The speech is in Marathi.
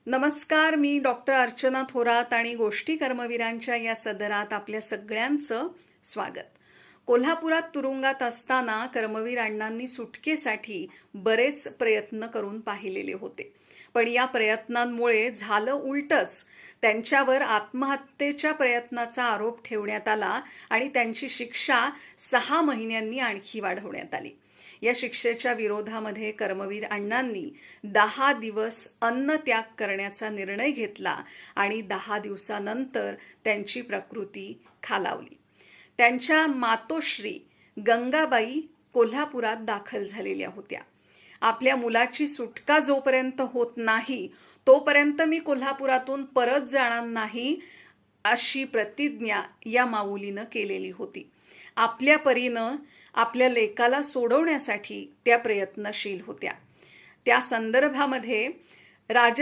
नमस्कार, मी डॉक्टर अर्चना थोरात आणि गोष्टी कर्मवीरांच्या या सदरात आपल्या सगळ्यांचं स्वागत. कोल्हापुरात तुरुंगात असताना कर्मवीर अण्णांनी सुटकेसाठी बरेच प्रयत्न करून पाहिलेले होते. पण या प्रयत्नांमुळे झालं उलटच. त्यांच्यावर आत्महत्येच्या प्रयत्नाचा आरोप ठेवण्यात आला आणि त्यांची शिक्षा 6 महिन्यांनी आणखी वाढवण्यात आली. या शिक्षेच्या विरोधामध्ये कर्मवीर अण्णांनी 10 दिवस अन्नत्याग करण्याचा निर्णय घेतला आणि 10 दिवसानंतर त्यांची प्रकृती खालावली. त्यांच्या मातोश्री गंगाबाई कोल्हापुरात दाखल झालेल्या होत्या. आपल्या मुलाची सुटका जोपर्यंत होत नाही तोपर्यंत मी कोल्हापुरातून परत जाणार नाही अशी प्रतिज्ञा या माऊलीनं केलेली होती. आपल्या परीनं आपल्या लेकाला सोडवण्यासाठी त्या प्रयत्नशील होत्या. त्या संदर्भामध्ये राजा